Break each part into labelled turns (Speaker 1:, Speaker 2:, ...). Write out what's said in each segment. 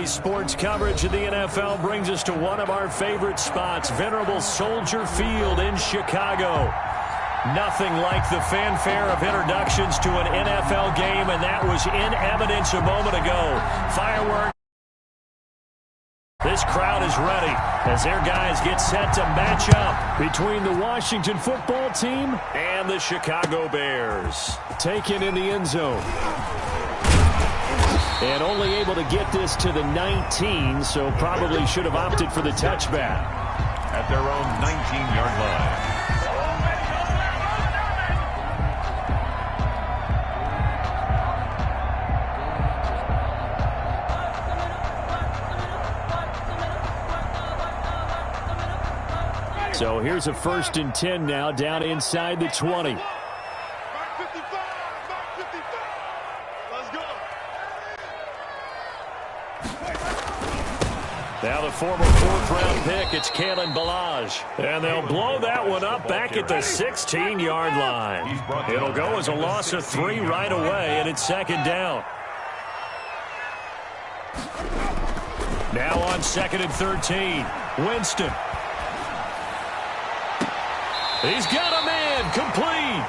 Speaker 1: sports coverage of the NFL brings us to one of our favorite spots, venerable Soldier Field in Chicago. Nothing like the fanfare of introductions to an NFL game, and that was in evidence a moment ago. Fireworks. This crowd is ready as their guys get set to match up between the Washington football team and the Chicago Bears. Taken in the end zone. And only able to get this to the 19, so probably should have opted for the touchback.
Speaker 2: At their own 19-yard line.
Speaker 1: So here's a 1st and 10 now, down inside the 20. Now the former 4th-round pick, it's Kalen Ballage. And they'll blow that one up back at the 16-yard line. It'll go as a loss of 3 right away, and it's 2nd down. Now on 2nd and 13, Winston. He's got a man, complete.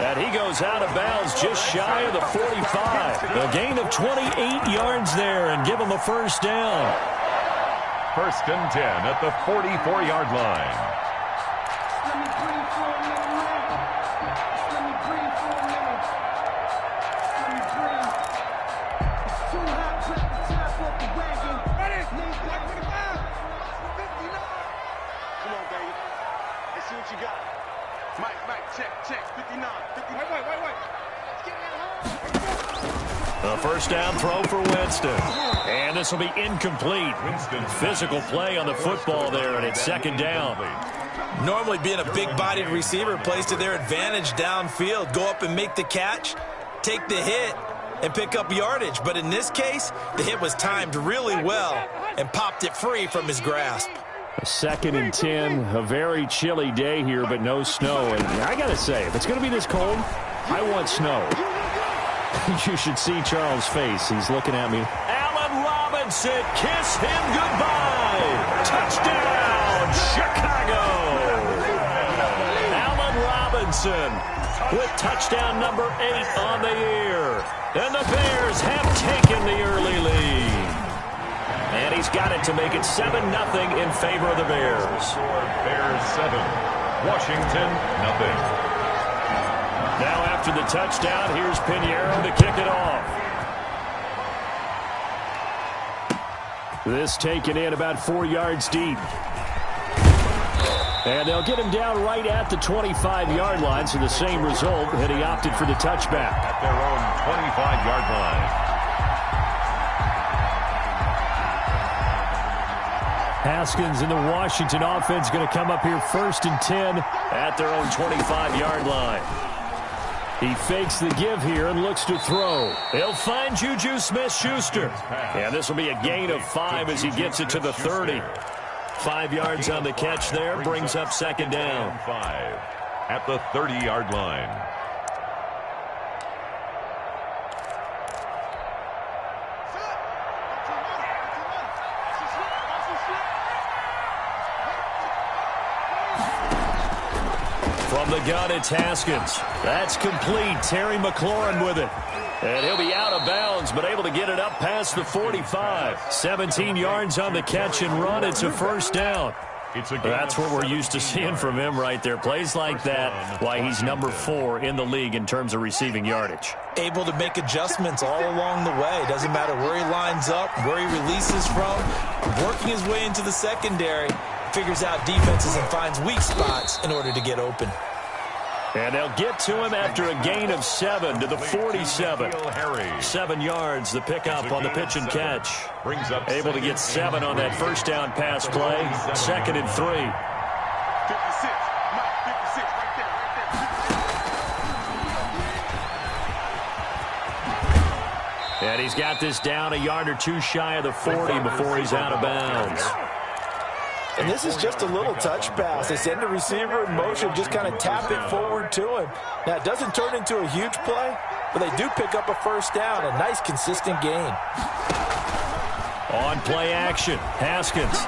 Speaker 1: And he goes out of bounds just shy of the 45. A gain of 28 yards there and give him a 1st down.
Speaker 2: 1st and 10 at the 44-yard line.
Speaker 1: A 1st down throw for Winston. And this will be incomplete. Physical play on the football there, and it's 2nd down.
Speaker 3: Normally being a big-bodied receiver plays to their advantage downfield. Go up and make the catch, take the hit, and pick up yardage. But in this case, the hit was timed really well and popped it free from his grasp.
Speaker 1: A 2nd and 10, a very chilly day here, but no snow. And I got to say, if it's going to be this cold, I want snow. You should see Charles' face. He's looking at me. Allen Robinson, kiss him goodbye. Touchdown, Chicago. Allen Robinson with touchdown number 8 on the year. And the Bears have taken the early lead. And he's got it to make it 7-0 in favor of the Bears.
Speaker 2: Bears 7, Washington 0.
Speaker 1: Now after the touchdown, here's Pinheiro to kick it off. This taken in about 4 yards deep. And they'll get him down right at the 25-yard line, so the same result had he opted for the touchback.
Speaker 2: At their own 25-yard line.
Speaker 1: Haskins in the Washington offense going to come up here 1st and 10 at their own 25-yard line. He fakes the give here and looks to throw. He'll find Juju Smith-Schuster. And this will be a gain of 5 as he gets it to the 30. 5 yards on the catch there, brings up 2nd down.
Speaker 2: 5 at the 30-yard line.
Speaker 1: From the gun, it's Haskins. That's complete. Terry McLaurin with it. And he'll be out of bounds, but able to get it up past the 45. 17 yards on the catch and run. It's a 1st down. That's what we're used to seeing from him right there. Plays like that, why he's number 4 in the league in terms of receiving yardage.
Speaker 3: Able to make adjustments all along the way. Doesn't matter where he lines up, where he releases from. Working his way into the secondary. Figures out defenses and finds weak spots in order to get open.
Speaker 1: And they'll get to him after a gain of 7 to the 47. 7 yards, the pickup on the pitch and catch. Able to get 7 on that 1st down pass play. 2nd and 3.
Speaker 4: 56, Mike, 56, right there.
Speaker 1: And he's got this down a yard or 2 shy of the 40 before he's out of bounds.
Speaker 5: And this is just a little touch pass. They send the receiver in motion, just kind of tap it forward to him. Now, it doesn't turn into a huge play, but they do pick up a 1st down. A nice, consistent gain.
Speaker 1: On play action, Haskins.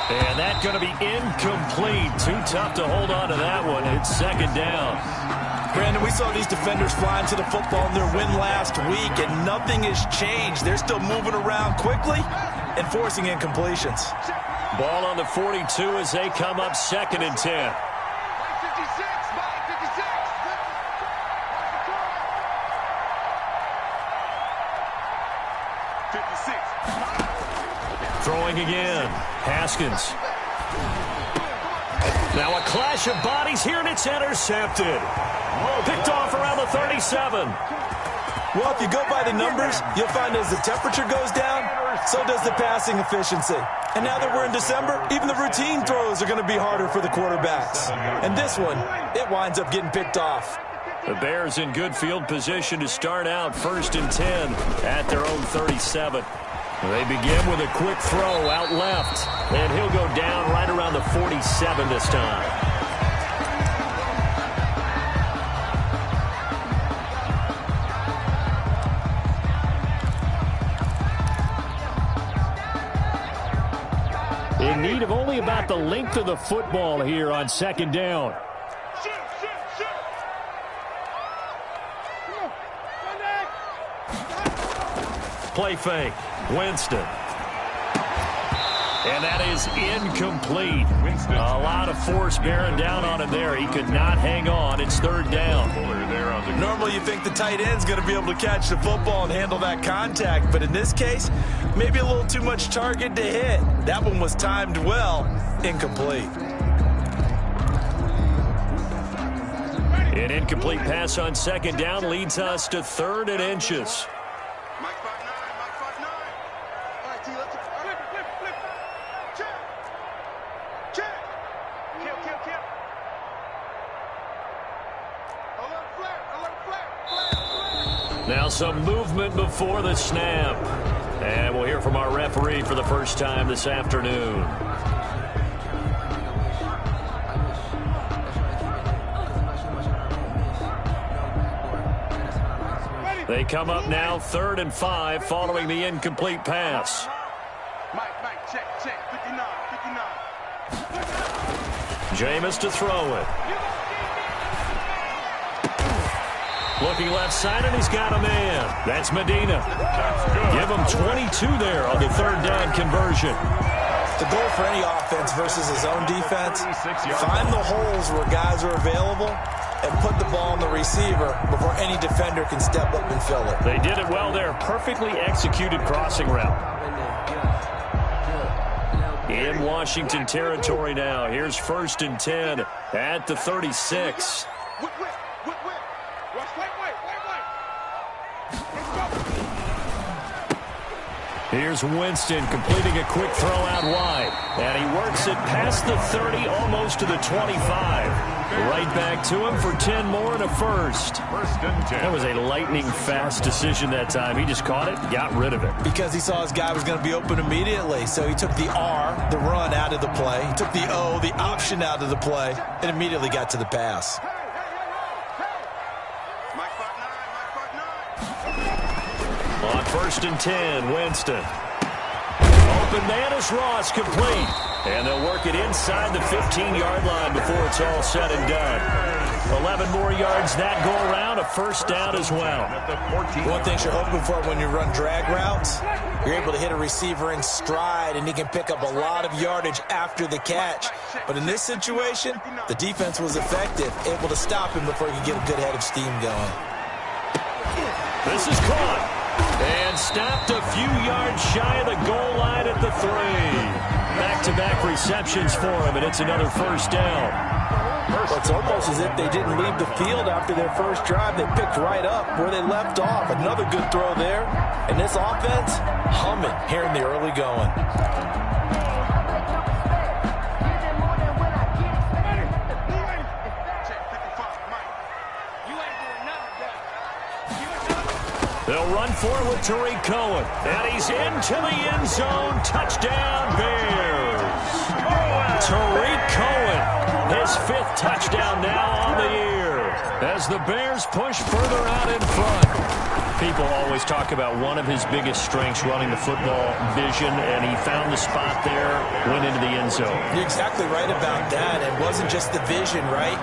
Speaker 1: And that's going to be incomplete. Too tough to hold on to that one. It's second down.
Speaker 3: Brandon, we saw these defenders flying to the football in their win last week, and nothing has changed. They're still moving around quickly and forcing incompletions.
Speaker 1: Ball on the 42 as they come up second and 10. Throwing again. Haskins. Now a clash of bodies here, and it's intercepted. Picked off around the 37.
Speaker 3: Well, if you go by the numbers, you'll find as the temperature goes down, so does the passing efficiency. And now that we're in December, even the routine throws are going to be harder for the quarterbacks. And this one, it winds up getting picked off.
Speaker 1: The Bears in good field position to start out first and 10 at their own 37. They begin with a quick throw out left, and he'll go down right around the 47 this time. In need of only about the length of the football here on second down. Play fake. Winston. And that is incomplete. A lot of force bearing down on him there. He could not hang on. It's third down.
Speaker 3: Normally you think the tight end's going to be able to catch the football and handle that contact, but in this case, maybe a little too much target to hit. That one was timed well. Incomplete.
Speaker 1: An incomplete pass on second down leads us to third and inches. Now some movement before the snap. And we'll hear from our referee for the first time this afternoon. They come up now third and 5 following the incomplete pass.
Speaker 4: Mike, check, 59.
Speaker 1: Jameis to throw it. Looking left side, and he's got a man. That's Medina. Give him 22 there on the third down conversion.
Speaker 3: The goal for any offense versus his own defense, find the holes where guys are available and put the ball on the receiver before any defender can step up and fill it.
Speaker 1: They did it well there. Perfectly executed crossing route. In Washington territory now. Here's first and 10 at the 36. Here's Winston completing a quick throw out wide. And he works it past the 30, almost to the 25. Right back to him for 10 more and a first. That was a lightning-fast decision that time. He just caught it, got rid of it.
Speaker 3: Because he saw his guy was going to be open immediately. So he took the R, the run, out of the play. He took the O, the option, out of the play, and immediately got to the pass.
Speaker 1: On first and 10, Winston. Open man is Ross, complete. And they'll work it inside the 15-yard line before it's all said and done. 11 more yards that go around, a first down as well.
Speaker 3: One thing you're hoping for when you run drag routes, you're able to hit a receiver in stride, and he can pick up a lot of yardage after the catch. But in this situation, the defense was effective, able to stop him before he could get a good head of steam going.
Speaker 1: This is caught. And stopped a few yards shy of the goal line at the 3. Back-to-back receptions for him, and it's another first down.
Speaker 5: It's almost as if they didn't leave the field after their first drive. They picked right up where they left off. Another good throw there. And this offense, humming here in the early going.
Speaker 1: They'll run for it with Tariq Cohen. And he's into the end zone. Touchdown, Bears. Tariq Cohen, his 5th touchdown now on the year. as the Bears push further out in front. People always talk about one of his biggest strengths running the football, vision, and he found the spot there, went into the end zone.
Speaker 3: You're exactly right about that. It wasn't just the vision, right?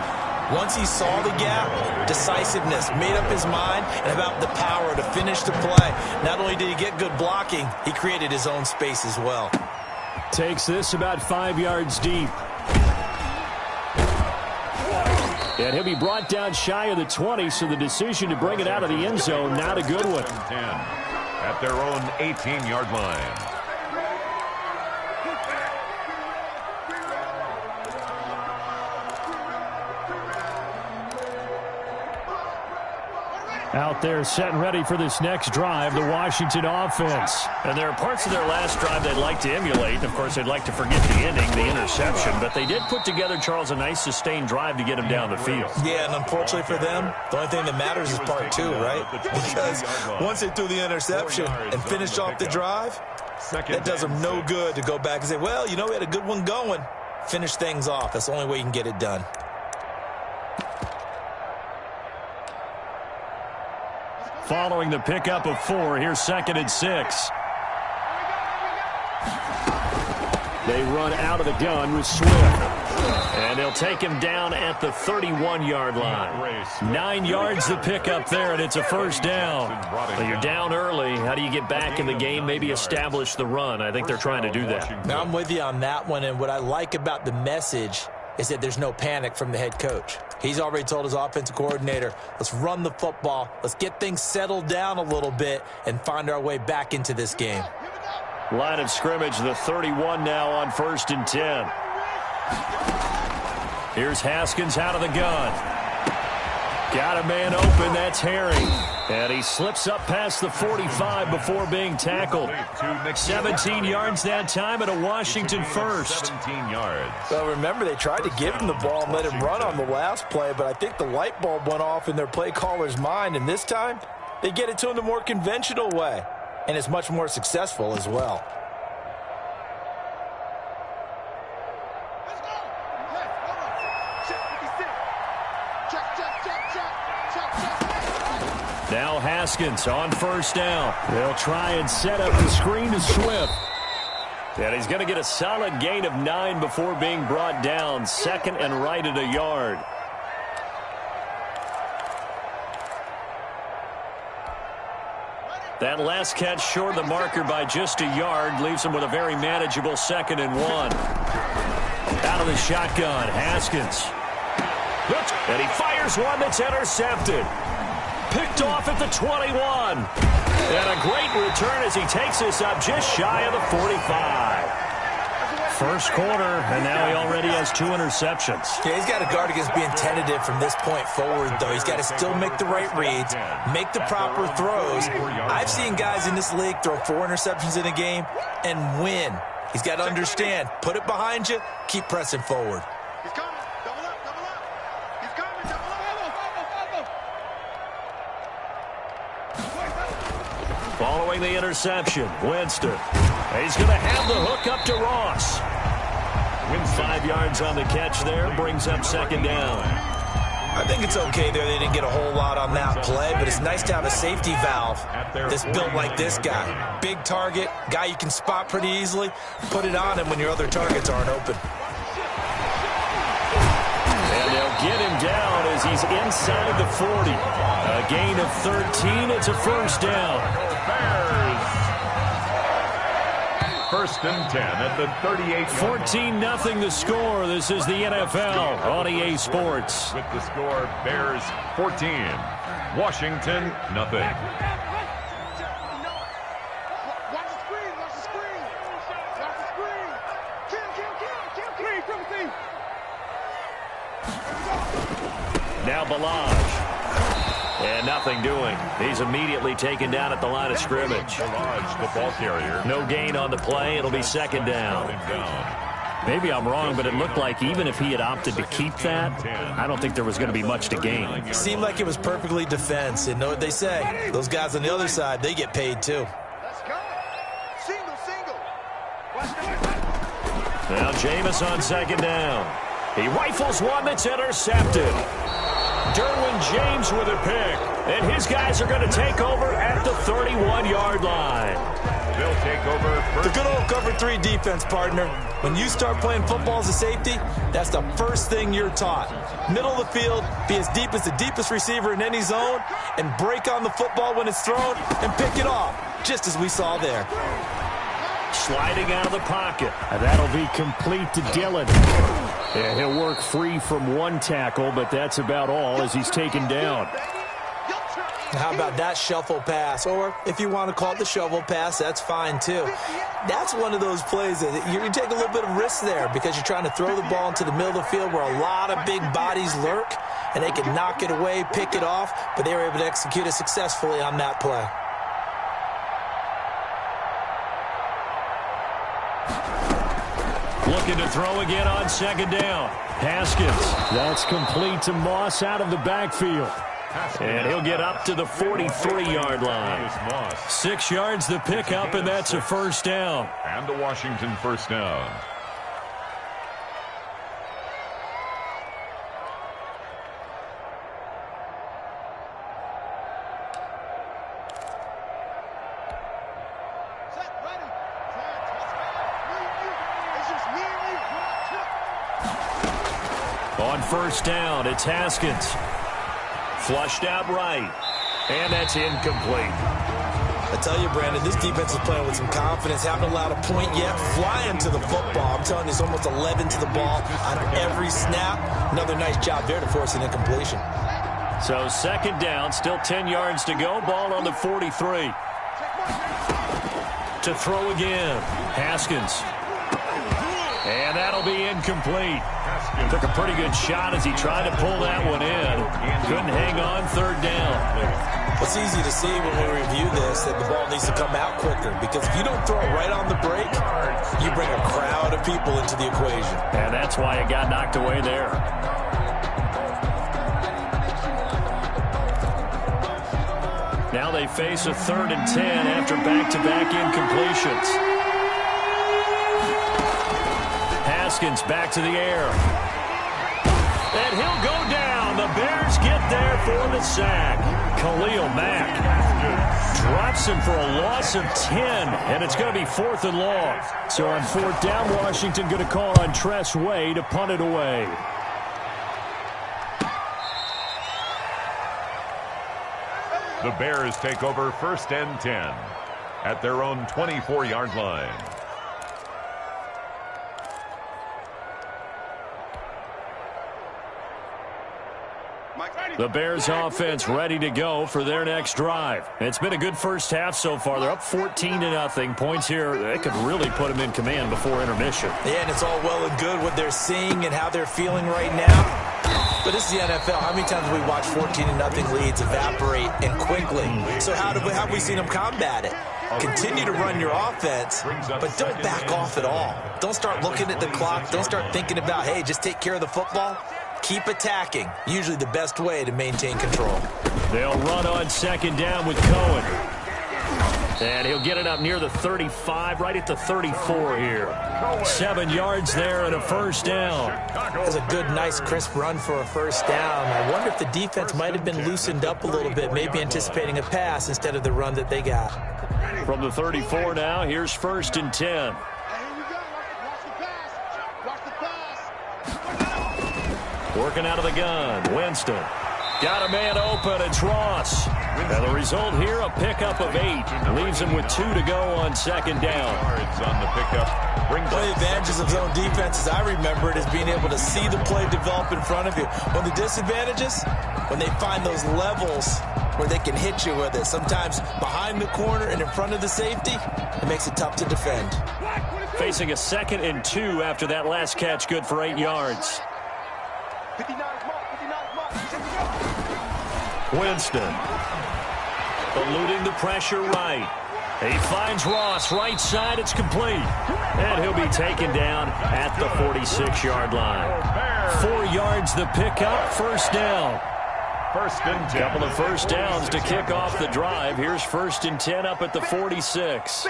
Speaker 3: Once he saw the gap, decisiveness, made up his mind, and about the power to finish the play. Not only did he get good blocking, he created his own space as well.
Speaker 1: Takes this about 5 yards deep. And he'll be brought down shy of the 20, so the decision to bring it out of the end zone, not a good one.
Speaker 2: 10 at their own 18-yard line.
Speaker 1: Out there set and ready for this next drive, the Washington offense. And there are parts of their last drive they'd like to emulate. And of course, they'd like to forget the ending, the interception. But they did put together, Charles, a nice sustained drive to get him down the field.
Speaker 3: Yeah, and unfortunately for them, the only thing that matters is part two, right? Because once they threw the interception and finished off the drive, that does them no good to go back and say, well, you know, we had a good one going. Finish things off. That's the only way you can get it done.
Speaker 1: Following the pickup of 4, here's 2nd and 6. They run out of the gun with Swift. And they'll take him down at the 31-yard line. 9 yards the pickup there, and it's a first down. Well, you're down early. How do you get back in the game, maybe establish the run? I think they're trying to do that.
Speaker 3: Now, I'm with you on that one, and what I like about the message is that there's no panic from the head coach. He's already told his offensive coordinator, let's run the football, let's get things settled down a little bit and find our way back into this game.
Speaker 1: Line of scrimmage, the 31 now on 1st and 10. Here's Haskins out of the gun. Got a man open, that's Herring. And he slips up past the 45 before being tackled. 17 yards that time and a Washington first.
Speaker 2: 17 yards.
Speaker 5: Well, remember, they tried to give him the ball and let him run on the last play, but I think the light bulb went off in their play caller's mind, and this time they get it to him the more conventional way, and it's much more successful as well.
Speaker 1: Now Haskins on 1st down. They'll try and set up the screen to Swift. And he's going to get a solid gain of 9 before being brought down. 2nd and right at a yard. That last catch short of the marker by just a yard leaves him with a very manageable 2nd and 1. Out of the shotgun, Haskins. And he fires one that's intercepted. Picked off at the 21. And a great return as he takes this up just shy of the 45. First quarter, and now he already has 2 interceptions.
Speaker 3: Yeah, he's got to guard against being tentative from this point forward, though. He's got to still make the right reads, make the proper throws. I've seen guys in this league throw 4 interceptions in a game and win. He's got to understand, put it behind you, keep pressing forward.
Speaker 4: He's coming. Double up, double up. He's coming. Double up.
Speaker 1: Following the interception, Winston. He's going to have the hook up to Ross. 5 yards on the catch there, brings up 2nd down.
Speaker 3: I think it's okay there. They didn't get a whole lot on that play, but it's nice to have a safety valve that's built like this guy. Big target, guy you can spot pretty easily. Put it on him when your other targets aren't open.
Speaker 1: And they'll get him down as he's inside the 40. A gain of 13. It's a first down.
Speaker 2: Bears. 1st and 10 at the 38.
Speaker 1: 14-0 the score. This is the NFL on EA Sports.
Speaker 2: With the score, Bears 14, Washington nothing.
Speaker 4: Watch the screen. Watch the screen. Watch the screen. Kill.
Speaker 1: Now Balaj. And nothing doing. He's immediately taken down at the line of scrimmage.
Speaker 2: Balaj, the ball carrier.
Speaker 1: No gain on the play. It'll be 2nd down. Maybe I'm wrong, but it looked like even if he had opted to keep that, I don't think there was going to be much to gain.
Speaker 3: It seemed like it was perfectly defense. And know what they say? Those guys on the other side, they get paid too.
Speaker 4: Let's go. Single.
Speaker 1: Now Jameis on 2nd down. He rifles one that's intercepted. Derwin James with a pick. And his guys are going to take over at the 31-yard line.
Speaker 2: They'll take over
Speaker 3: The
Speaker 2: first.
Speaker 3: good old cover 3 defense, partner. When you start playing football as a safety, that's the first thing you're taught. Middle of the field, be as deep as the deepest receiver in any zone, and break on the football when it's thrown and pick it off, just as we saw there.
Speaker 1: Sliding out of the pocket. And that'll be complete to Dillon. Yeah, he'll work free from one tackle, but that's about all as he's taken down.
Speaker 3: How about that shuffle pass? Or if you want to call it the shovel pass, that's fine too. That's one of those plays that you take a little bit of risk there because you're trying to throw the ball into the middle of the field where a lot of big bodies lurk, and they can knock it away, pick it off, but they were able to execute it successfully on that play.
Speaker 1: Looking to throw again on second down. Haskins. That's complete to Moss out of the backfield. And he'll get up to the 43-yard line. 6 yards the pickup, and that's a first down.
Speaker 2: And the Washington first down.
Speaker 1: On first down, it's Haskins. Flushed out right. And that's incomplete.
Speaker 3: I tell you, Brandon, this defense is playing with some confidence. Haven't allowed a point yet. Flying to the football. I'm telling you, it's almost 11 to the ball on every snap. Another nice job there to force an incompletion.
Speaker 1: So second down, still 10 yards to go. Ball on the 43. To throw again, Haskins. And that'll be incomplete. Took a pretty good shot as he tried to pull that one in. Couldn't hang on third down.
Speaker 3: It's easy to see when we review this that the ball needs to come out quicker because if you don't throw it right on the break, you bring a crowd of people into the equation.
Speaker 1: And that's why it got knocked away there. Now they face a 3rd and 10 after back-to-back incompletions. Haskins back to the air. And he'll go down. The Bears get there for the sack. Khalil Mack drops him for a loss of 10, and it's going to be 4th and long. So on 4th down, Washington going to call on Tress Way to punt it away.
Speaker 2: The Bears take over 1st and 10 at their own 24-yard line.
Speaker 1: The Bears offense ready to go for their next drive. It's been a good first half so far. They're up 14-0. Points here, they could really put them in command before intermission.
Speaker 3: Yeah, and it's all well and good what they're seeing and how they're feeling right now. But this is the NFL. How many times have we watched 14-0 leads evaporate and quickly? So how have we seen them combat it? Continue to run your offense, but don't back off at all. Don't start looking at the clock. Don't start thinking about, hey, just take care of the football. Keep attacking. Usually the best way to maintain control.
Speaker 1: They'll run on second down with Cohen. And he'll get it up near the 35, right at the 34 here. 7 yards there and a first down.
Speaker 3: That's a good, nice, crisp run for a first down. I wonder if the defense might have been loosened up a little bit, maybe anticipating a pass instead of the run that they got.
Speaker 1: From the 34 now, here's 1st and 10. Working out of the gun, Winston. Got a man open, it's Ross. And the result here, a pickup of 8. Leaves him with 2 to go on second down.
Speaker 2: Yards on the pickup.
Speaker 3: One of the advantages of zone defense, as I remember it, is being able to see the play develop in front of you. One of the disadvantages, when they find those levels where they can hit you with it, sometimes behind the corner and in front of the safety, it makes it tough to defend.
Speaker 1: Facing a 2nd and 2 after that last catch, good for 8 yards. Winston eluding the pressure right. He finds Ross right side. It's complete. And he'll be taken down at the 46-yard line. 4 yards the pickup. First down.
Speaker 2: 1st and 10.
Speaker 1: Couple of first downs to kick off the drive. Here's 1st and 10 up at the 46.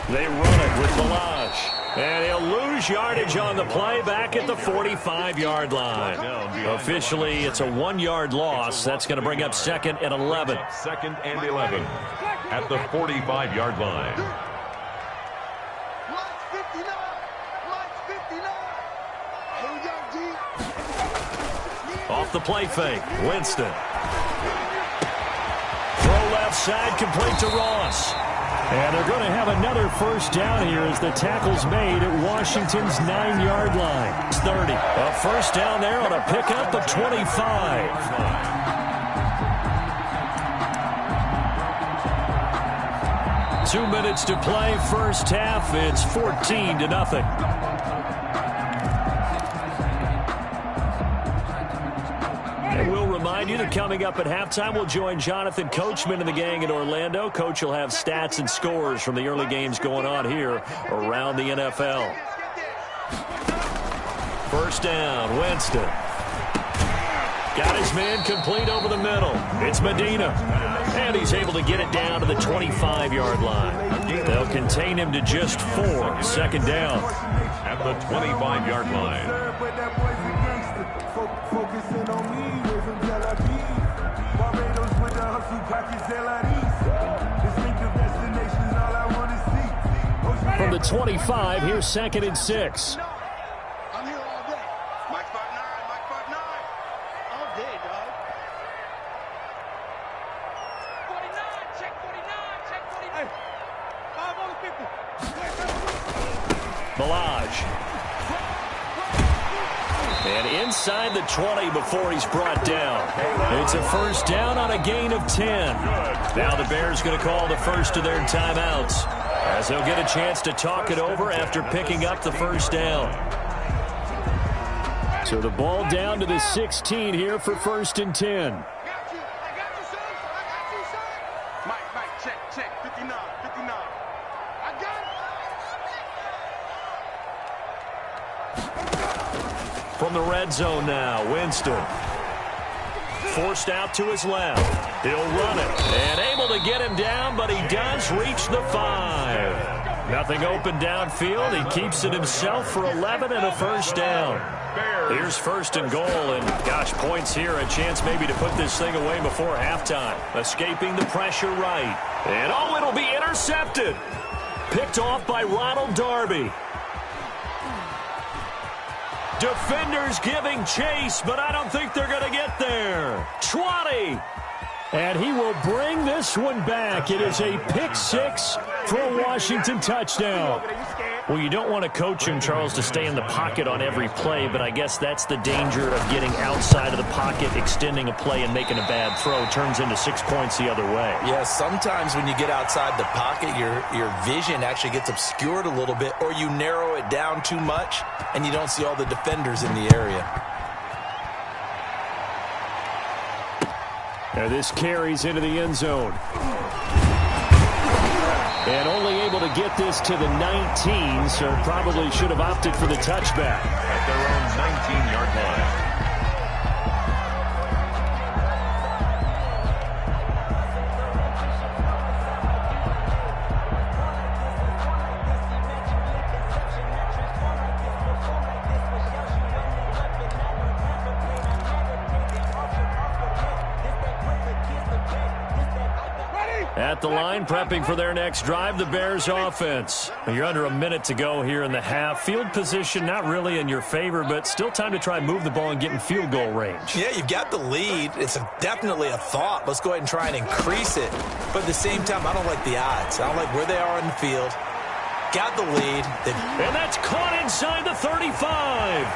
Speaker 1: They run it with Balazs. And he'll lose yardage on the play back at the 45-yard line. Officially, it's a 1-yard loss. That's going to bring up 2nd and 11.
Speaker 2: 2nd and 11 at the 45-yard line.
Speaker 1: Off the play fake, Winston. Throw left side, complete to Ross. And they're going to have another first down here as the tackle's made at Washington's 9-yard line. It's 30. A first down there on a pickup of 25. 2 minutes to play, first half. It's 14-0. And we'll remind you that coming up at halftime, we'll join Jonathan Coachman and the gang in Orlando. Coach will have stats and scores from the early games going on here around the NFL. First down, Winston. Got his man complete over the middle. It's Medina. And he's able to get it down to the 25-yard line. They'll contain him to just 4. Second down.
Speaker 2: At the 25-yard line.
Speaker 1: From the 25, here's 2nd and 6.
Speaker 4: I'm here all day. Mike 5'9", Mike 5'9". All day, dog. 49, check 49, check 49. Hey, 5 on the 50.
Speaker 1: Milage. And inside the 20 before he's brought down. It's a first down on a gain of 10. Now the Bears going to call the first of their timeouts, as they'll get a chance to talk it over after picking up the first down. So the ball down to the 16 here for 1st and 10.
Speaker 4: I got you, son. Mike, check, 59. I got it.
Speaker 1: From the red zone now, Winston. Forced out to his left. He'll run it. And able to get him down, but he does reach the 5. Nothing open downfield. He keeps it himself for 11 and a first down. Here's 1st and goal, and gosh, points here. A chance maybe to put this thing away before halftime. Escaping the pressure right. And it'll be intercepted. Picked off by Ronald Darby. Defenders giving chase, but I don't think they're going to get there. 20. And he will bring this one back. It is a pick 6 for a Washington touchdown. Well, you don't want to coach him, Charles, to stay in the pocket on every play, but I guess that's the danger of getting outside of the pocket, extending a play, and making a bad throw. Turns into 6 points the other way.
Speaker 5: Yeah, sometimes when you get outside the pocket, your vision actually gets obscured a little bit, or you narrow it down too much, and you don't see all the defenders in the area.
Speaker 1: Now this carries into the end zone. And only able to get this to the 19, so probably should have opted for the touchback.
Speaker 2: At their own 19-yard line.
Speaker 1: At the line, prepping for their next drive, the Bears offense. You're under a minute to go here in the half. Field position not really in your favor, but still time to try and move the ball and get in field goal range.
Speaker 5: Yeah, you've got the lead. It's definitely a thought. Let's go ahead and try and increase it. But at the same time, I don't like the odds. I don't like where they are in the field. Got the lead.
Speaker 1: And that's caught inside the 35.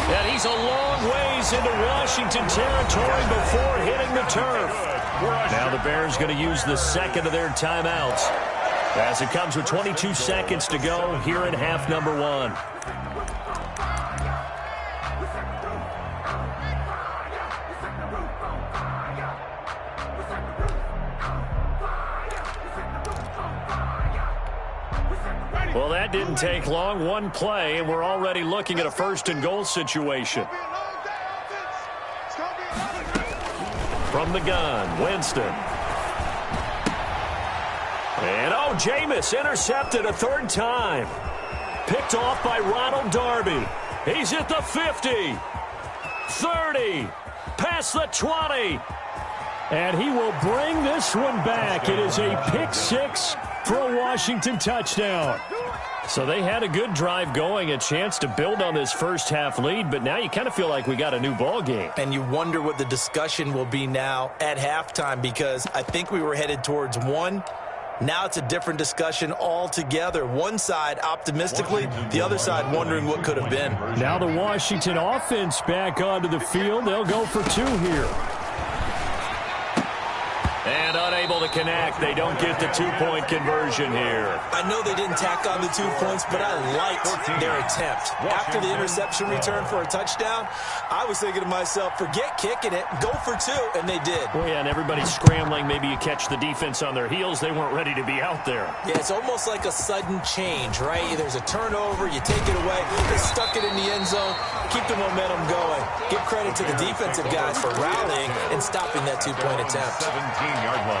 Speaker 1: And he's a long ways into Washington territory before hitting the turf. Now the Bears going to use the second of their timeouts, as it comes with 22 seconds to go here in half number 1. Well, that didn't take long. One play, and we're already looking at a 1st and goal situation. From the gun, Winston. And, oh, Jameis intercepted a third time. Picked off by Ronald Darby. He's at the 50, 30, past the 20. And he will bring this one back. It is a pick six for a Washington touchdown. So they had a good drive going, a chance to build on this first half lead, but now you kind of feel like we got a new ball game.
Speaker 3: And you wonder what the discussion will be now at halftime, because I think we were headed towards one. Now it's a different discussion altogether. One side optimistically, the other side wondering what could have been.
Speaker 1: Now the Washington offense back onto the field. They'll go for two here. And unable to connect. They don't get the two-point conversion here.
Speaker 3: I know they didn't tack on the 2 points, but I liked their attempt. After the interception return for a touchdown, I was thinking to myself, forget kicking it, go for two, and they did.
Speaker 1: Well, yeah, and everybody's scrambling. Maybe you catch the defense on their heels. They weren't ready to be out there.
Speaker 3: Yeah, it's almost like a sudden change, right? There's a turnover, you take it away, they stuck it in the end zone, keep the momentum going. Give credit to the defensive guys for rallying and stopping that two-point attempt.
Speaker 2: 17-yard line.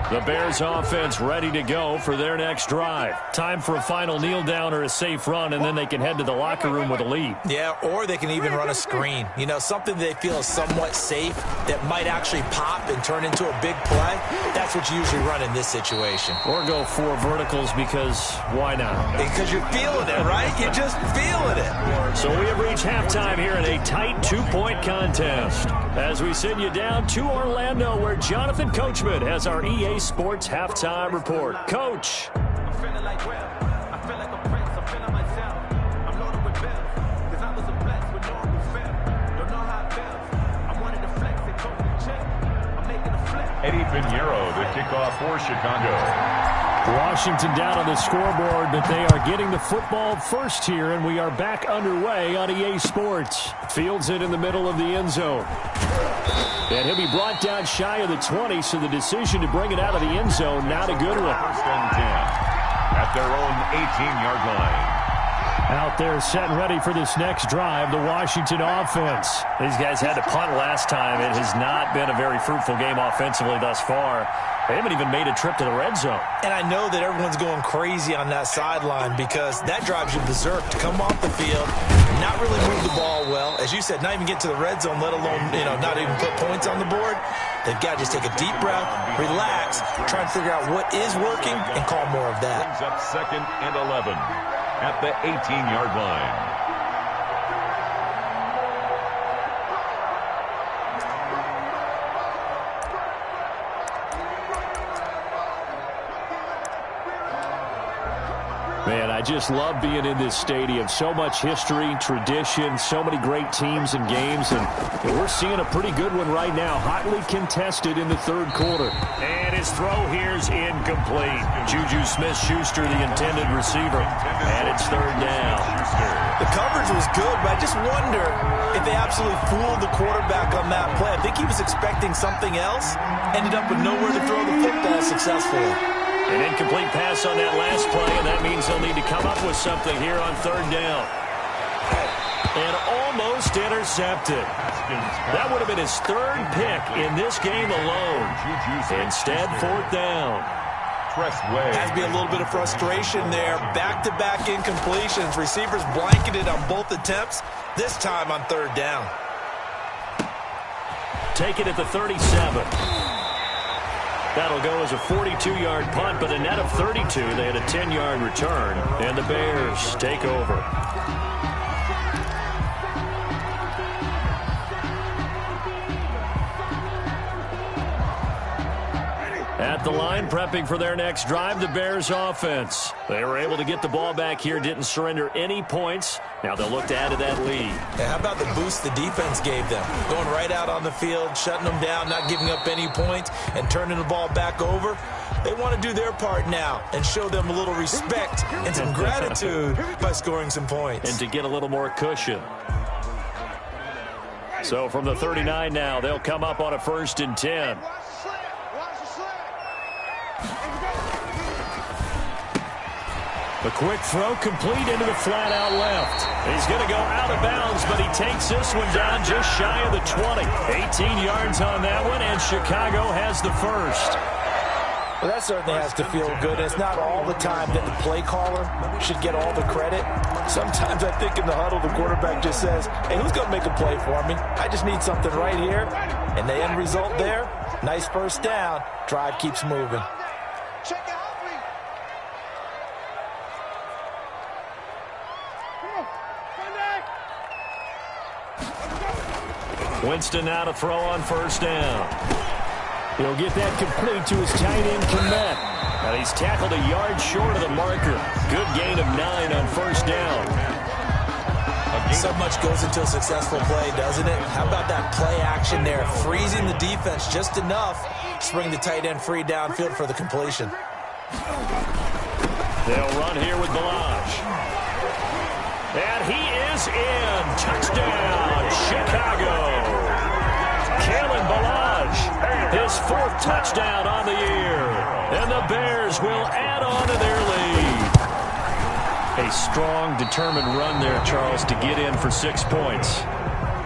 Speaker 1: The Bears offense ready to go for their next drive. Time for a final kneel down or a safe run, and then they can head to the locker room with a lead.
Speaker 3: Yeah, or they can even run a screen. You know, something they feel is somewhat safe that might actually pop and turn into a big play. That's what you usually run in this situation.
Speaker 1: Or go four verticals, because why not?
Speaker 3: Because you're feeling it, right? You're just feeling it.
Speaker 1: So we have reached halftime here in a tight two-point contest. As we send you down to Orlando, where Jonathan Coachman has our EA Sports Halftime Report. Coach.
Speaker 6: I'm feeling like well. I feel like a prince. I'm feeling myself. I'm loaded with bells. Cause I was a blessed with no respect. Don't know how it feels. I wanted to flex and go to the check. I'm making a flip.
Speaker 2: Eddie Pinheiro, the kickoff for Chicago.
Speaker 1: Washington down on the scoreboard, but they are getting the football first here, and we are back underway on EA Sports. Fields it in the middle of the end zone. And he'll be brought down shy of the 20, so the decision to bring it out of the end zone, not a good one.
Speaker 2: First and 10 at their own 18-yard line.
Speaker 1: Out there set and ready for this next drive, the Washington offense. These guys had to punt last time. It has not been a very fruitful game offensively thus far. They haven't even made a trip to the red zone.
Speaker 3: And I know that everyone's going crazy on that sideline because that drives you berserk to come off the field, not really move the ball well. As you said, not even get to the red zone, let alone, not even put points on the board. They've got to just take a deep breath, relax, try and figure out what is working, and call more of that.
Speaker 2: Brings up 2nd and 11 at the 18-yard line.
Speaker 1: Man, I just love being in this stadium. So much history, tradition, so many great teams and games, and we're seeing a pretty good one right now. Hotly contested in the third quarter. And his throw here's incomplete. Juju Smith-Schuster, the intended receiver, and it's third down.
Speaker 3: The coverage was good, but I just wonder if they absolutely fooled the quarterback on that play. I think he was expecting something else, ended up with nowhere to throw the football successfully.
Speaker 1: An incomplete pass on that last play, and that means they'll need to come up with something here on third down. And almost intercepted. That would have been his third pick in this game alone. Instead, fourth down.
Speaker 3: Has to be a little bit of frustration there. Back-to-back incompletions. Receivers blanketed on both attempts, this time on third down.
Speaker 1: Take it at the 37. That'll go as a 42-yard punt, but a net of 32. They had a 10-yard return, and the Bears take over. At the line, prepping for their next drive, the Bears offense. They were able to get the ball back here, didn't surrender any points. Now they'll look to add to that lead.
Speaker 3: Yeah, how about the boost the defense gave them? Going right out on the field, shutting them down, not giving up any points, and turning the ball back over. They want to do their part now and show them a little respect and some gratitude by scoring some points.
Speaker 1: And to get a little more cushion. So from the 39 now, they'll come up on a 1st and 10. The quick throw complete into the flat out left. He's going to go out of bounds, but he takes this one down just shy of the 20. 18 yards on that one, and Chicago has the first.
Speaker 5: Well, that certainly has to feel good. It's not all the time that the play caller should get all the credit. Sometimes I think in the huddle, the quarterback just says, hey, who's going to make a play for me? I just need something right here. And the end result there, nice first down. Drive keeps moving.
Speaker 4: Check it out, please. Come on,
Speaker 1: Winston now to throw on first down. He'll get that complete to his tight end, Kmet. And he's tackled a yard short of the marker. Good gain of 9 on first down.
Speaker 3: So much goes into a successful play, doesn't it? How about that play action there? Freezing the defense just enough to bring the tight end free downfield for the completion.
Speaker 1: They'll run here with Balaj. And he is in. Touchdown, Chicago. Kalen Balaj, his 4th touchdown on the year. And the Bears will add on to their lead. A strong, determined run there, Charles, to get in for 6 points.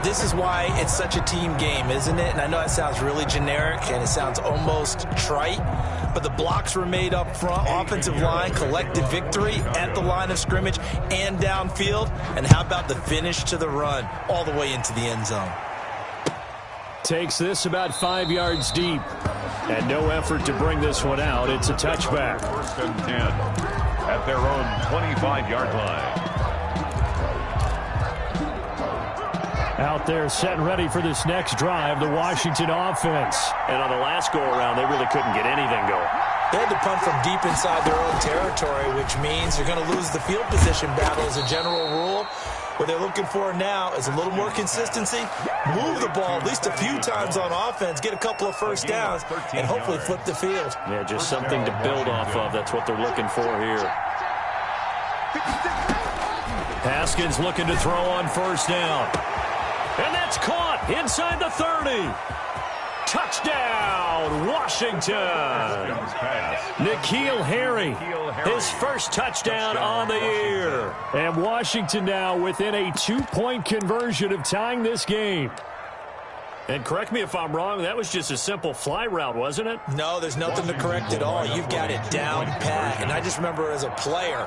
Speaker 3: This is why it's such a team game, isn't it? And I know it sounds really generic and it sounds almost trite, but the blocks were made up front. Offensive line, collective victory at the line of scrimmage and downfield. And how about the finish to the run all the way into the end zone?
Speaker 1: Takes this about 5 yards deep. And no effort to bring this one out. It's a touchback.
Speaker 2: 1st and 10 at their own 25-yard line.
Speaker 1: Out there set and ready for this next drive, the Washington offense. And on the last go-around, they really couldn't get anything going.
Speaker 3: They had to punt from deep inside their own territory, which means you're going to lose the field position battle as a general rule. What they're looking for now is a little more consistency, move the ball at least a few times on offense, get a couple of first downs, and hopefully flip the field.
Speaker 1: Yeah, just something to build off of. That's what they're looking for here. Haskins looking to throw on first down. And that's caught inside the 30. Touchdown, Washington. N'Keal Harry, his first touchdown on the year. And Washington now within a 2-point conversion of tying this game. And correct me if I'm wrong, that was just a simple fly route, wasn't it?
Speaker 3: No, there's nothing to correct at all. You've got it down pat. And I just remember as a player,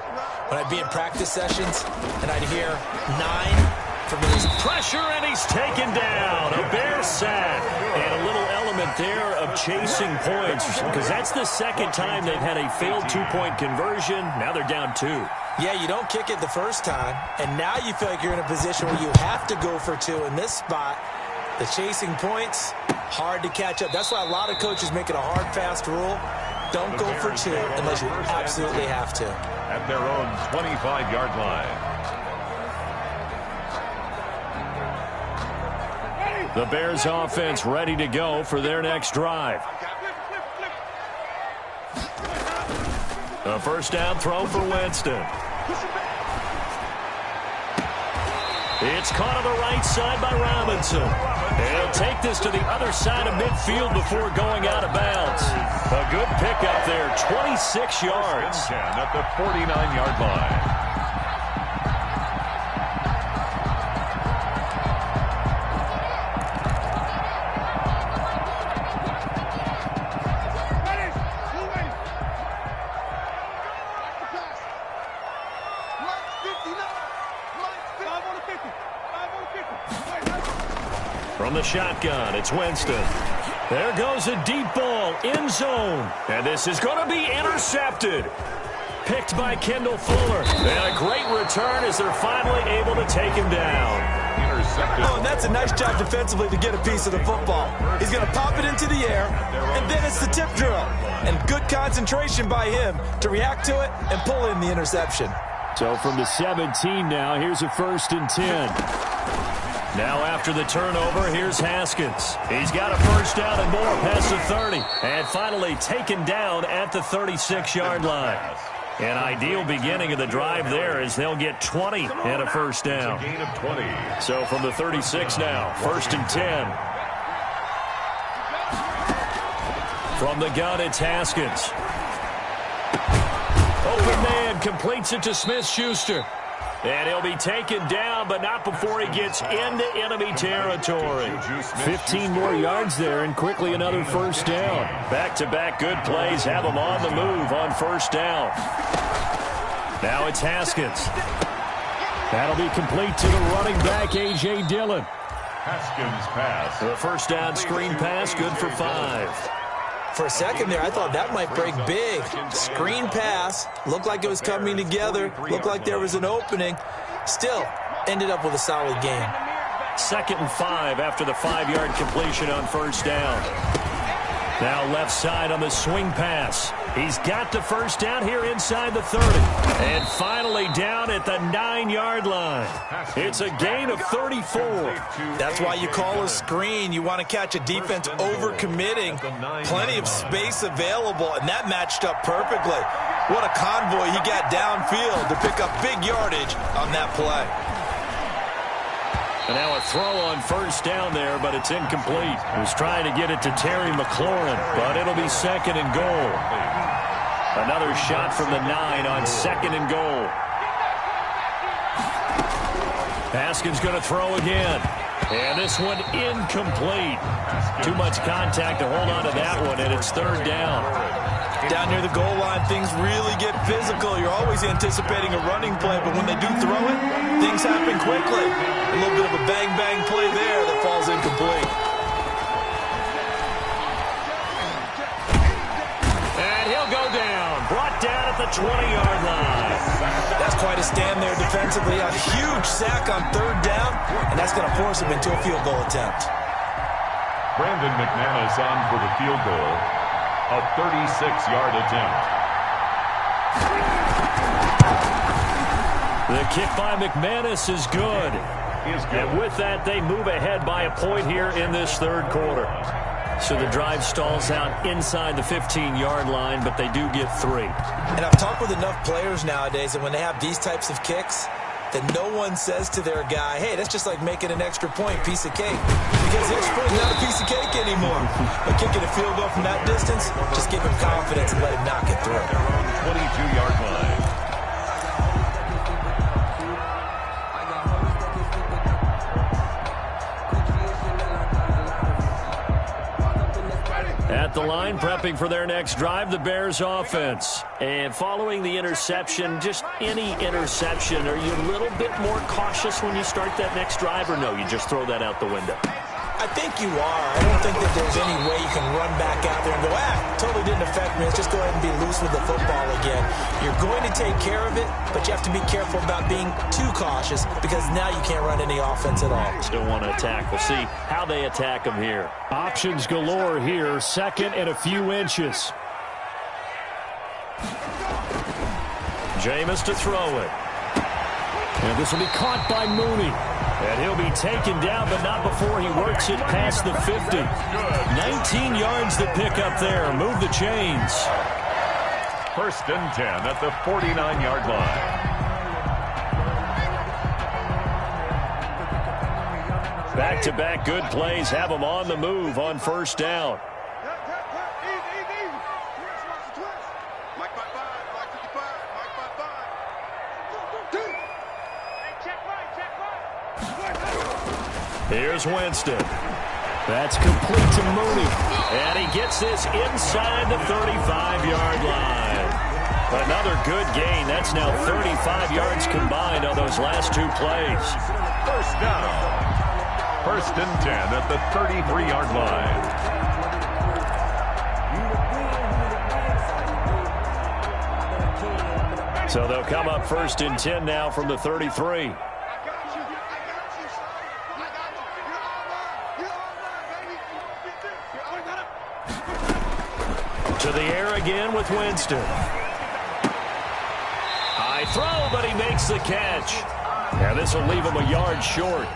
Speaker 3: when I'd be in practice sessions, and I'd hear 9 from his
Speaker 1: pressure, and he's taken down. A Bear sack. And a little element there of chasing points, because that's the second time they've had a failed 2-point conversion. Now they're down 2.
Speaker 3: Yeah, you don't kick it the first time, and now you feel like you're in a position where you have to go for 2 in this spot. The chasing points, hard to catch up. That's why a lot of coaches make it a hard, fast rule. Don't go for 2 unless you absolutely have to.
Speaker 2: At their own 25-yard line.
Speaker 1: The Bears offense ready to go for their next drive. A first down throw for Winston. It's caught on the right side by Robinson. He'll take this to the other side of midfield before going out of bounds. A good pickup there, 26 yards.
Speaker 2: At the 49-yard line.
Speaker 1: From the shotgun, it's Winston. There goes a deep ball, end zone. And this is going to be intercepted. Picked by Kendall Fuller. And a great return as they're finally able to take him down.
Speaker 2: Intercepted.
Speaker 3: Oh, and that's a nice job defensively to get a piece of the football. He's going to pop it into the air, and then it's the tip drill. And good concentration by him to react to it and pull in the interception.
Speaker 1: So from the 17 now, here's a 1st and 10. Now after the turnover, here's Haskins. He's got a first down and more past the 30. And finally taken down at the 36-yard line. An ideal beginning of the drive there as they'll get 20 and a first down.
Speaker 2: A gain of 20.
Speaker 1: So from the 36 now, 1st and 10. From the gun, it's Haskins. Open man completes it to Smith-Schuster. And he'll be taken down, but not before he gets into enemy territory. 15 more yards there, and quickly another first down. Back-to-back good plays have him on the move on first down. Now it's Haskins. That'll be complete to the running back, A.J. Dillon.
Speaker 2: Haskins pass.
Speaker 1: The first down screen pass, good for 5.
Speaker 5: For a second there, I thought that might break big. Screen pass, looked like it was coming together, looked like there was an opening. Still, ended up with a solid game.
Speaker 1: 2nd and 5 after the 5-yard completion on first down. Now left side on the swing pass. He's got the first down here inside the 30. And finally down at the 9-yard line. It's a gain of 34.
Speaker 3: That's why you call a screen. You want to catch a defense overcommitting. Plenty of space available, and that matched up perfectly. What a convoy he got downfield to pick up big yardage on that play.
Speaker 1: And now a throw on first down there, but it's incomplete. He was trying to get it to Terry McLaurin, but it'll be 2nd and goal. Another shot from the 9 on 2nd and goal. Haskins going to throw again. And this one incomplete. Too much contact to hold on to that one, and it's 3rd down.
Speaker 3: Down near the goal line, things really get physical. You're always anticipating a running play, but when they do throw it, things happen quickly. A little bit of a bang-bang play there that falls incomplete.
Speaker 1: And he'll go down. Brought down at the 20-yard line.
Speaker 3: That's quite a stand there defensively. A huge sack on 3rd down, and that's going to force him into a field goal attempt.
Speaker 2: Brandon McManus on for the field goal. A 36-yard attempt.
Speaker 1: The kick by McManus is good. And with that, they move ahead by a point here in this 3rd quarter. So the drive stalls out inside the 15-yard line, but they do get 3.
Speaker 5: And I've talked with enough players nowadays, and when they have these types of kicks, that no one says to their guy, hey, that's just like making an extra point, piece of cake. Because the extra point is not a piece of cake anymore. But kicking a field goal from that distance, just give him confidence and let him knock it through.
Speaker 2: 22-yard line.
Speaker 1: At the line, prepping for their next drive, the Bears offense. And following the interception, just any interception, are you a little bit more cautious when you start that next drive, or no, you just throw that out the window?
Speaker 5: I think you are. I don't think that there's any way you can run back out there and go, totally didn't affect me. Let's just go ahead and be loose with the football again. You're going to take care of it, but you have to be careful about being too cautious because now you can't run any offense at all.
Speaker 1: Still want to attack. We'll see how they attack them here. Options galore here. 2nd and a few inches. Jameis to throw it. And this will be caught by Mooney. And he'll be taken down, but not before he works it past the 50. 19 yards to pick up there. Move the chains.
Speaker 2: 1st and 10 at the 49-yard line.
Speaker 1: Back-to-back good plays have him on the move on first down. Here's Winston. That's complete to Mooney. And he gets this inside the 35-yard line. Another good gain. That's now 35 yards combined on those last 2 plays.
Speaker 2: 1st down. 1st and 10 at the 33-yard line.
Speaker 1: So they'll come up 1st and 10 now from the 33. To the air again with Winston. High throw, but he makes the catch. And this will leave him a yard short.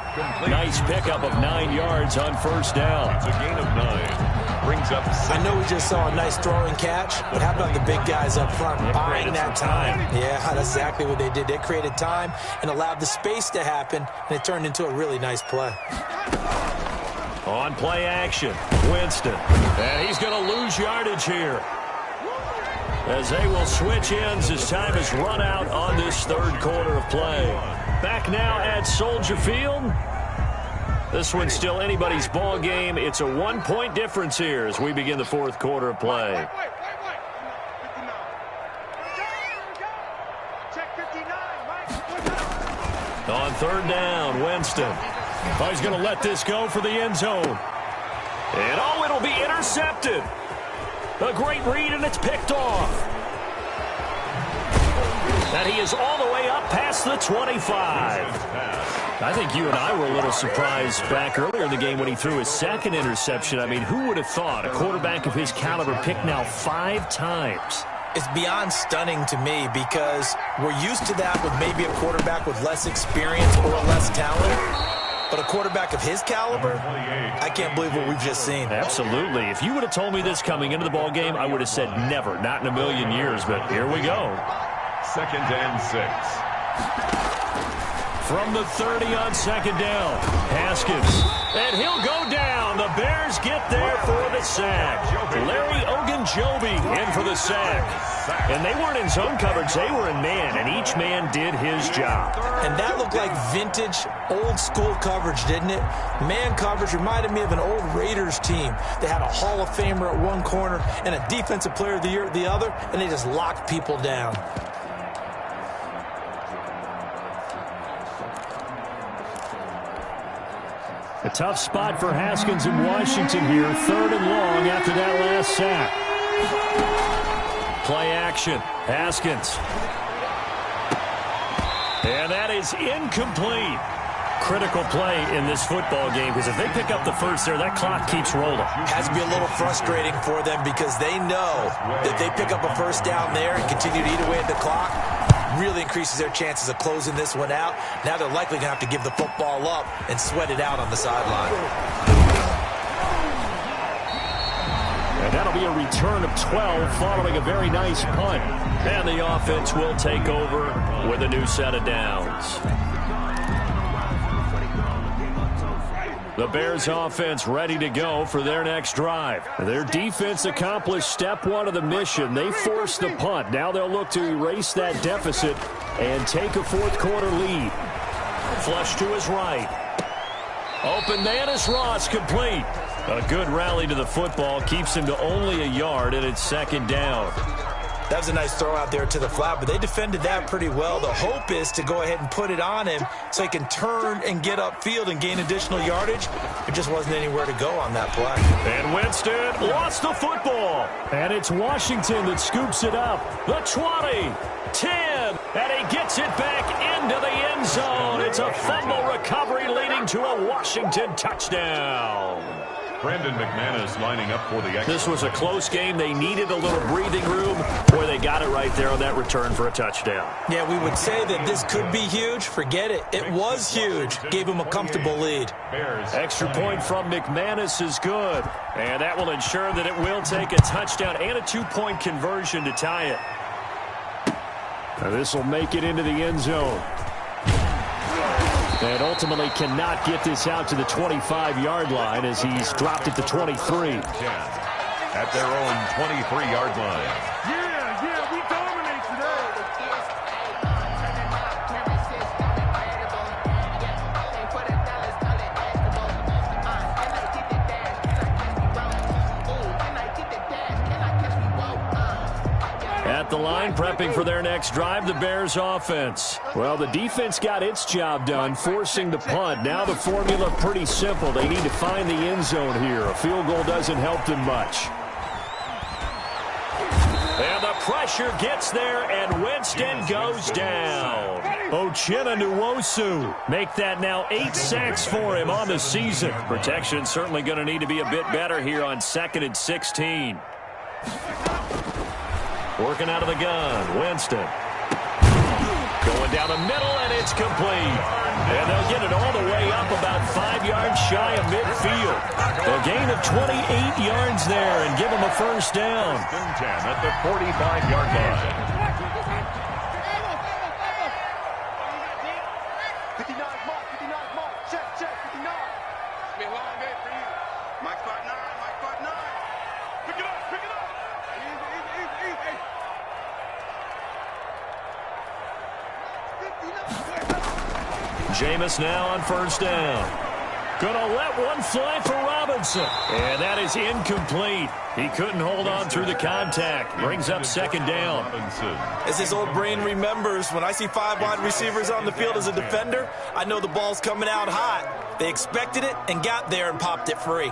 Speaker 1: Nice pickup of 9 yards on first down.
Speaker 2: It's a gain of 9. Brings up 6.
Speaker 5: I know we just saw a nice throwing catch, but how about the big guys up front buying that time? Yeah, that's exactly what they did. They created time and allowed the space to happen, and it turned into a really nice play.
Speaker 1: On play action, Winston. And he's going to lose yardage here. as they will switch ends as time has run out on this third quarter of play. Back now at Soldier Field. This one's still anybody's ball game. It's a 1-point difference here as we begin the fourth quarter of play. On third down, Winston. Oh, he's going to let this go for the end zone. And, oh, it'll be intercepted. A great read, and it's picked off. And he is all the way up past the 25. I think you and I were a little surprised back earlier in the game when he threw his second interception. I mean, who would have thought a quarterback of his caliber picked now 5 times?
Speaker 5: It's beyond stunning to me because we're used to that with maybe a quarterback with less experience or less talent. But a quarterback of his caliber, I can't believe what we've just seen.
Speaker 1: Absolutely. If you would have told me this coming into the ball game, I would have said never, not in a million years. But here we go.
Speaker 2: 2nd and 6.
Speaker 1: From the 30 on second down, Haskins. And he'll go down. The Bears get there for the sack. Larry Ogunjobi in for the sack. And they weren't in zone coverage. They were in man, and each man did his job.
Speaker 5: And that looked like vintage, old-school coverage, didn't it? Man coverage reminded me of an old Raiders team. They had a Hall of Famer at one corner and a Defensive Player of the Year at the other, and they just locked people down.
Speaker 1: A tough spot for Haskins in Washington here. 3rd and long after that last sack. Play action. Haskins. And that is incomplete. Critical play in this football game because if they pick up the first there, that clock keeps rolling.
Speaker 5: Has to be a little frustrating for them because they know that they pick up a first down there and continue to eat away at the clock. Really increases their chances of closing this one out. Now they're likely going to have to give the football up and sweat it out on the sideline.
Speaker 1: And that'll be a return of 12 following a very nice punt. And the offense will take over with a new set of downs. The Bears offense ready to go for their next drive. Their defense accomplished step 1 of the mission. They forced the punt. Now they'll look to erase that deficit and take a fourth quarter lead. Flush to his right. Open man is Ross, complete. A good rally to the football keeps him to only a yard, and it's 2nd down.
Speaker 5: That was a nice throw out there to the flat, but they defended that pretty well. The hope is to go ahead and put it on him so he can turn and get upfield and gain additional yardage. There just wasn't anywhere to go on that play.
Speaker 1: And Winston lost the football. And it's Washington that scoops it up. The 20, 10, and he gets it back into the end zone. It's a fumble recovery leading to a Washington touchdown.
Speaker 2: Brandon McManus lining up for the extra.
Speaker 1: This was a close game. They needed a little breathing room. Boy, they got it right there on that return for a touchdown.
Speaker 5: Yeah, we would say that this could be huge. Forget it. It was huge. Gave him a comfortable lead.
Speaker 1: Extra point from McManus is good. And that will ensure that it will take a touchdown and a 2-point conversion to tie it. Now this will make it into the end zone. And ultimately cannot get this out to the 25-yard line as he's dropped it to 23.
Speaker 2: At their own 23-yard line.
Speaker 4: Yeah, we dominate today.
Speaker 1: At the line, prepping for their next drive, the Bears offense. Well, the defense got its job done, forcing the punt. Now the formula pretty simple. They need to find the end zone here. A field goal doesn't help them much. And the pressure gets there, and Winston goes down. Uchenna Nwosu make that now 8 sacks for him on the season. Protection certainly going to need to be a bit better here on 2nd and 16. Working out of the gun, Winston. Going down the middle, and it's complete. And they'll get it all the way up about 5 yards shy of midfield. A gain of 28 yards there and give them a first down.
Speaker 2: 10 at the 45-yard line.
Speaker 4: 59 mark, check, 59. It's be a long day for you. Mike 5'9", Pick it up. Easy.
Speaker 1: Jameis now on first down. Gonna let one fly for Robinson. And that is incomplete. He couldn't hold on through the contact. Brings up second down.
Speaker 3: As his old brain remembers, when I see 5 wide receivers on the field as a defender, I know the ball's coming out hot. They expected it and got there and popped it free.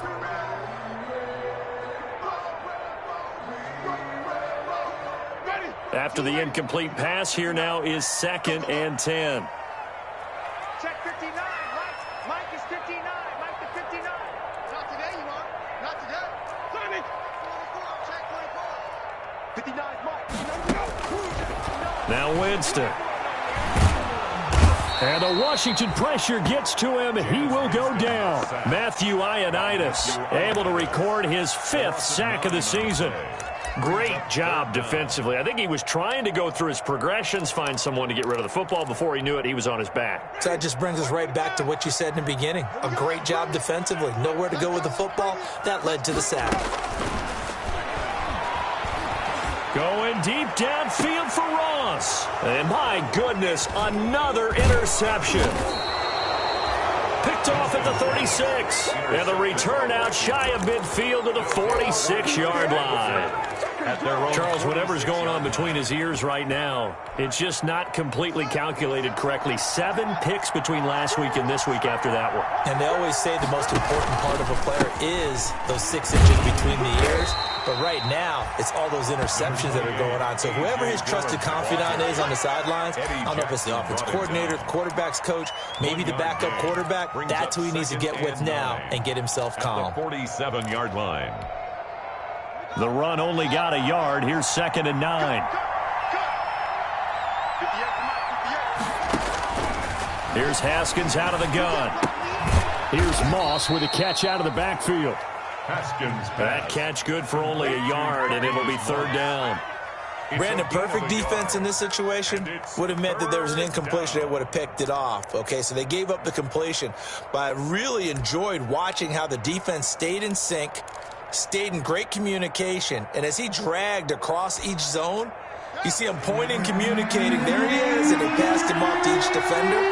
Speaker 1: After the incomplete pass, here now is 2nd and 10.
Speaker 4: Check 59. Mike is 59. Mike the 59. Not today, you are. Not today. 30. 44. Check 24. 59 is Mike.
Speaker 1: Now Winston. And the Washington pressure gets to him. He will go down. Matthew Ioannidis able to record his 5th sack of the season. Great job defensively. I think he was trying to go through his progressions, find someone to get rid of the football. Before he knew it, he was on his back.
Speaker 5: So that just brings us right back to what you said in the beginning. A great job defensively. Nowhere to go with the football. That led to the sack.
Speaker 1: Going deep downfield for Ross. And my goodness, another interception. Picked off at the 36. And the return out shy of midfield to the 46-yard line. Charles, whatever's going on between his ears right now, it's just not completely calculated correctly. 7 picks between last week and this week after that one.
Speaker 5: And they always say the most important part of a player is those 6 inches between the ears. But right now, it's all those interceptions that are going on. So whoever his trusted confidant is on the sidelines, I don't know if it's the offense coordinator, the quarterback's coach, maybe the backup quarterback, that's who he needs to get with now and get himself calm.
Speaker 2: 47-yard line.
Speaker 1: The run only got a yard. Here's 2nd and 9. Here's Haskins out of the gun. Here's Moss with a catch out of the backfield.
Speaker 2: Haskins
Speaker 1: That catch good for only a yard, and it'll be 3rd down.
Speaker 5: Brandon, perfect defense in this situation would have meant that there was an incompletion that would have picked it off. Okay, so they gave up the completion. But I really enjoyed watching how the defense stayed in sync, stayed in great communication, and as he dragged across each zone, you see him pointing, communicating. There he is, and they passed him off to each defender.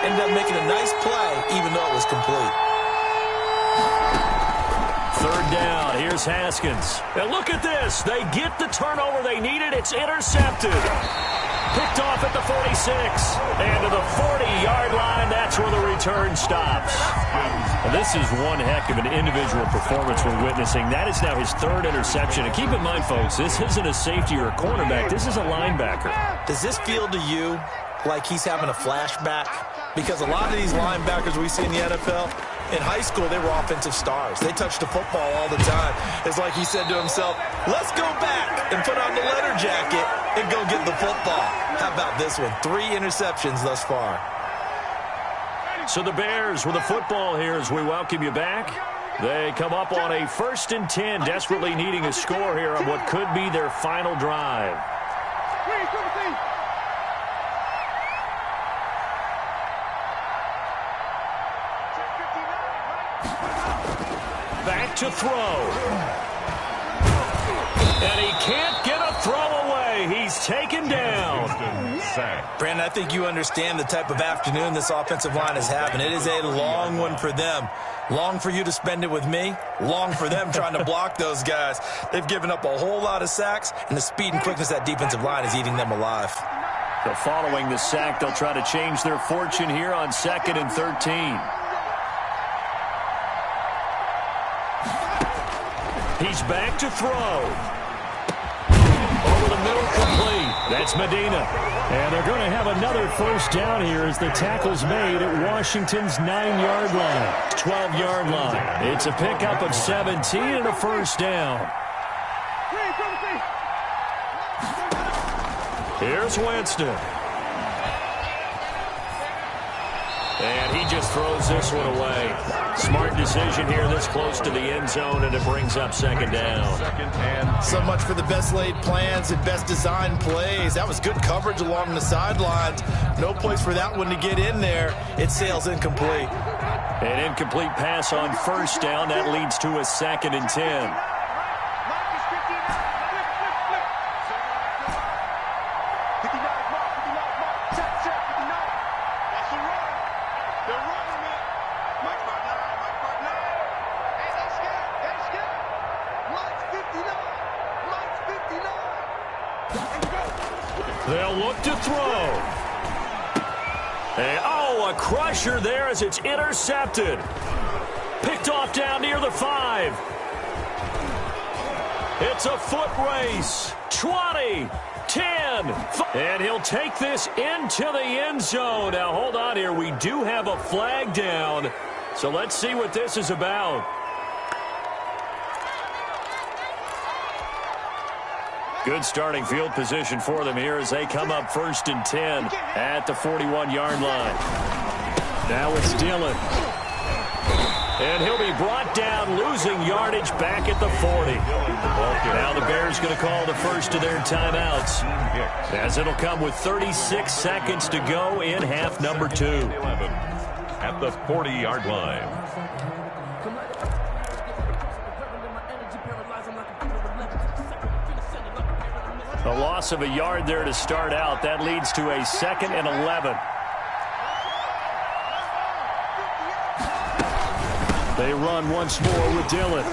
Speaker 5: Ended up making a nice play, even though it was complete.
Speaker 1: 3rd down. Here's Haskins. And look at this. They get the turnover they needed. It's intercepted. Picked off at the 46. And to the 40-yard line, that's where the return stops. And this is one heck of an individual performance we're witnessing. That is now his 3rd interception. And keep in mind, folks, this isn't a safety or a cornerback. This is a linebacker.
Speaker 5: Does this feel to you like he's having a flashback? Because a lot of these linebackers we see in the NFL, in high school, they were offensive stars. They touched the football all the time. It's like he said to himself, let's go back and put on the leather jacket and go get the football. How about this one? 3 interceptions thus far.
Speaker 1: So the Bears with the football here as we welcome you back. They come up on a 1st and 10, desperately needing a score here on what could be their final drive. Back to throw. And he can't get a throw away. He's taken down.
Speaker 3: Brandon, I think you understand the type of afternoon this offensive line is having. It is a long one for them. Long for you to spend it with me. Long for them trying to block those guys. They've given up a whole lot of sacks, and the speed and quickness of that defensive line is eating them alive.
Speaker 1: So following the sack, they'll try to change their fortune here on 2nd and 13. He's back to throw. Over the middle, complete. That's Medina. And they're going to have another 1st down here as the tackle's made at Washington's 9-yard line, 12-yard line. It's a pickup of 17 and a 1st down. Here's Winston. And he just throws this one away. Smart decision here this close to the end zone, and it brings up 2nd down.
Speaker 3: So much for the best laid plans and best designed plays. That was good coverage along the sidelines. No place for that one to get in there. It sails incomplete.
Speaker 1: An incomplete pass on 1st down. That leads to a 2nd and 10. They'll look to throw. And, oh, a crusher there as it's intercepted. Picked off down near the 5. It's a foot race. 20, 10, 5. And he'll take this into the end zone. Now, hold on here. We do have a flag down. So let's see what this is about. Good starting field position for them here as they come up 1st and 10 at the 41-yard line. Now it's Dillon. And he'll be brought down, losing yardage back at the 40. Now the Bears going to call the first of their timeouts, as it'll come with 36 seconds to go in half number 2.
Speaker 2: At the 40-yard line.
Speaker 1: A loss of a yard there to start out. That leads to a 2nd and 11. They run once more with Dillon.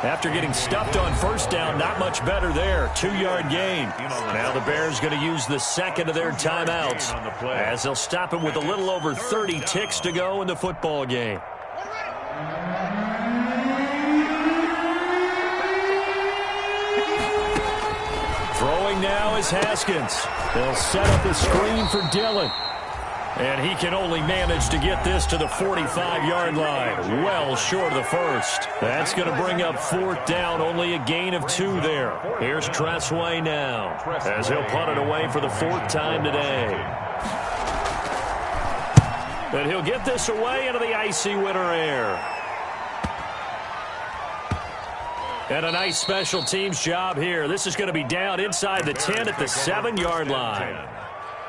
Speaker 1: After getting stuffed on 1st down, not much better there. 2-yard gain. Now the Bears going to use the 2nd of their timeouts, as they'll stop him with a little over 30 ticks to go in the football game. Throwing now is Haskins. They'll set up a screen for Dillon. And he can only manage to get this to the 45-yard line, well short of the 1st. That's going to bring up 4th down, only a gain of 2 there. Here's Tressway now, as he'll punt it away for the 4th time today. And he'll get this away into the icy winter air. And a nice special teams job here. This is going to be down inside the 10 at the 7-yard line.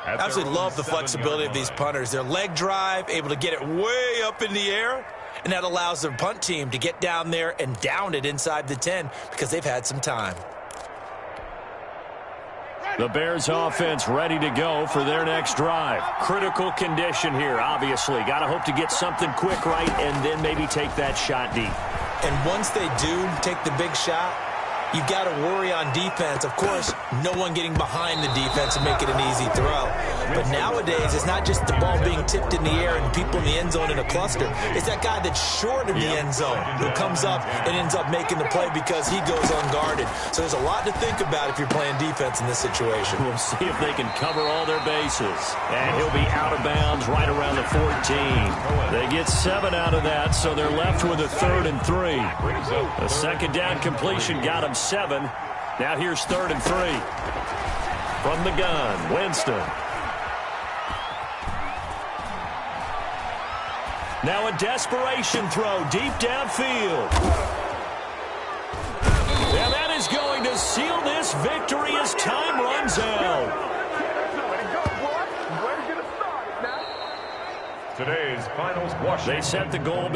Speaker 3: I absolutely love the flexibility of these punters. Their leg drive, able to get it way up in the air, and that allows their punt team to get down there and down it inside the 10 because they've had some time.
Speaker 1: The Bears offense ready to go for their next drive. Critical condition here, obviously. Got to hope to get something quick right and then maybe take that shot deep.
Speaker 3: And once they do take the big shot, you've got to worry on defense. Of course, no one getting behind the defense and make it an easy throw. But nowadays, it's not just the ball being tipped in the air and people in the end zone in a cluster. It's that guy that's short of the end zone who comes up and ends up making the play because he goes unguarded. So there's a lot to think about if you're playing defense in this situation.
Speaker 1: We'll see if they can cover all their bases. And he'll be out of bounds right around the 14. They get 7 out of that, so they're left with a 3rd and 3. A 2nd down completion got him 7. Now here's 3rd and 3. From the gun, Winston. Now a desperation throw deep downfield. And that is going to seal this victory as time runs out.
Speaker 2: Today's final squash.
Speaker 1: They set the goal.